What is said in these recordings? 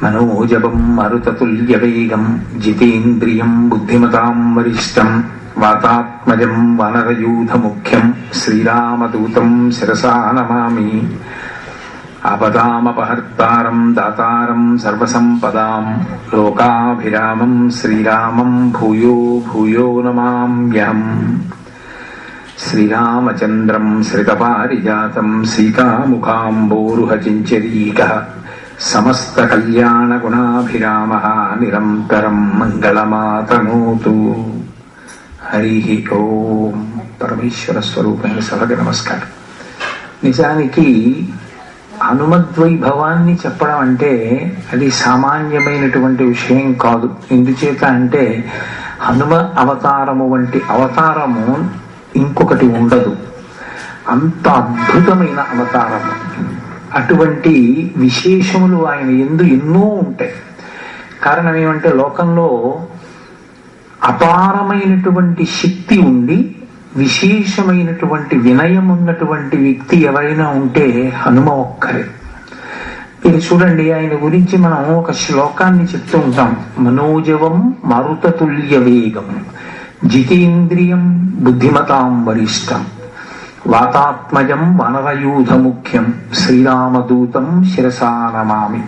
మనోజవం మరుతతుల్యవేగం జితేంద్రియం బుద్ధిమతాం వరిష్టం వాతాత్మజం వనరయూథముఖ్యం శ్రీరామదూతం శిరసా నమామి. ఆపదామపహర్తారం దాతారం సర్వసంపదాం లోకాభిరామం శ్రీరామం భూయో భూయో నమామ్యహం. శ్రీరామచంద్రం శ్రితపారిజాతం సీతాముఖాంబోరుహచించరీకః సమస్త కళ్యాణ గుణాభిరామః నిరంతరం మంగళమాతనోతు. హరి ఓం. పరమేశ్వర స్వరూపమైన సభకి నమస్కారం. నిజానికి హనుమద్వైభవాన్ని చెప్పడం అంటే అది సామాన్యమైనటువంటి విషయం కాదు. ఎందుచేత అంటే హనుమ అవతారము వంటి అవతారము ఇంకొకటి ఉండదు. అంత అద్భుతమైన అవతారము. అటువంటి విశేషములు ఆయన యందు ఎన్నో ఉంటాయి. కారణం ఏమంటే లోకంలో అపారమైనటువంటి శక్తి ఉండి విశేషమైనటువంటి వినయం ఉన్నటువంటి వ్యక్తి ఎవరైనా ఉంటే హనుమ ఒక్కరే. మీరు చూడండి, ఆయన గురించి మనం ఒక శ్లోకాన్ని చెప్తూ ఉంటాం. మనోజవం మరుతతుల్య వేగం జితేంద్రియం బుద్ధిమతాం వరిష్టం వాతాత్మజం వనరయూథ ముఖ్యం శ్రీరామదూతం శిరసా నమామి.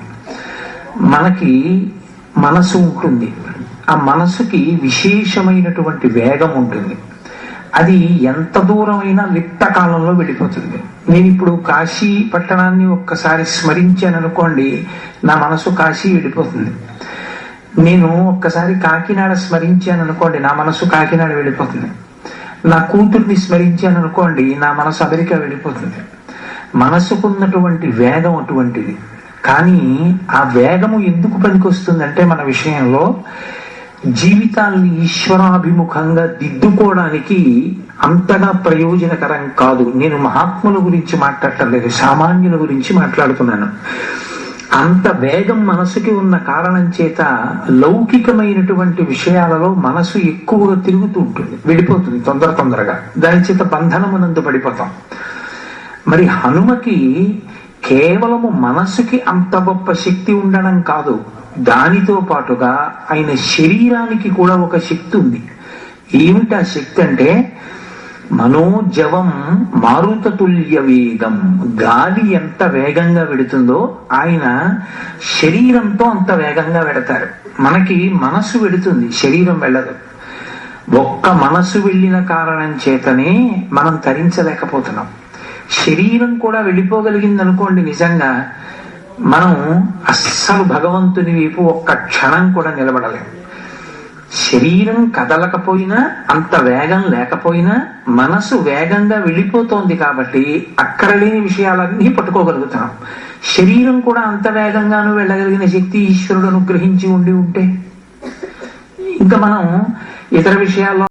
మనకి మనసు ఉంటుంది. ఆ మనసుకి విశేషమైనటువంటి వేగం ఉంటుంది. అది ఎంత దూరమైనా లిప్త కాలంలో వెళ్ళిపోతుంది. నేను ఇప్పుడు కాశీ పట్టణాన్ని ఒక్కసారి స్మరించాను అనుకోండి, నా మనసు కాశీ వెళ్ళిపోతుంది. నేను ఒక్కసారి కాకినాడ స్మరించాను అనుకోండి, నా మనసు కాకినాడ వెళ్ళిపోతుంది. నా కూతుర్ని స్మరించాను అనుకోండి, నా మనసు అమెరికా వెళ్ళిపోతుంది. మనసుకున్నటువంటి వేగం అటువంటిది. కానీ ఆ వేగము ఎందుకు పనికొస్తుందంటే మన విషయంలో జీవితాన్ని ఈశ్వరాభిముఖంగా దిద్దుకోవడానికి అంతగా ప్రయోజనకరం కాదు. నేను మహాత్ముల గురించి మాట్లాడటం లేదు, సామాన్యుల గురించి మాట్లాడుతున్నాను. అంత వేగం మనసుకి ఉన్న కారణం చేత లౌకికమైనటువంటి విషయాలలో మనసు ఎక్కువగా తిరుగుతూ ఉంటుంది, వెళ్ళిపోతుంది తొందరగా. దాని చేత బంధనమునందు పడిపోతాం. మరి హనుమకి కేవలము మనసుకి అంత గొప్ప శక్తి ఉండడం కాదు, దానితో పాటుగా ఆయన శరీరానికి కూడా ఒక శక్తి ఉంది. ఏమిటి ఆ శక్తి అంటే మనోజవం మారుతతుల్య వేగం. గాలి ఎంత వేగంగా వెడుతుందో ఆయన శరీరంతో అంత వేగంగా వెడతారు. మనకి మనసు వెడుతుంది, శరీరం వెళ్ళదు. ఒక్క మనసు వెళ్ళిన కారణం చేతనే మనం తరించలేకపోతున్నాం. శరీరం కూడా వెళ్ళిపోగలిగింది అనుకోండి, నిజంగా మనం అస్సలు భగవంతుని వైపు ఒక్క క్షణం కూడా నిలబడలేం. శరీరం కదలకపోయినా, అంత వేగం లేకపోయినా మనసు వేగంగా వెళ్ళిపోతోంది కాబట్టి అక్కడ లేని విషయాలన్నీ పట్టుకోగలుగుతాం. శరీరం కూడా అంత వేగంగానూ వెళ్ళగలిగిన శక్తి ఈశ్వరుడు అనుగ్రహించి ఉండి ఉంటే ఇంకా మనం ఇతర విషయాల్లో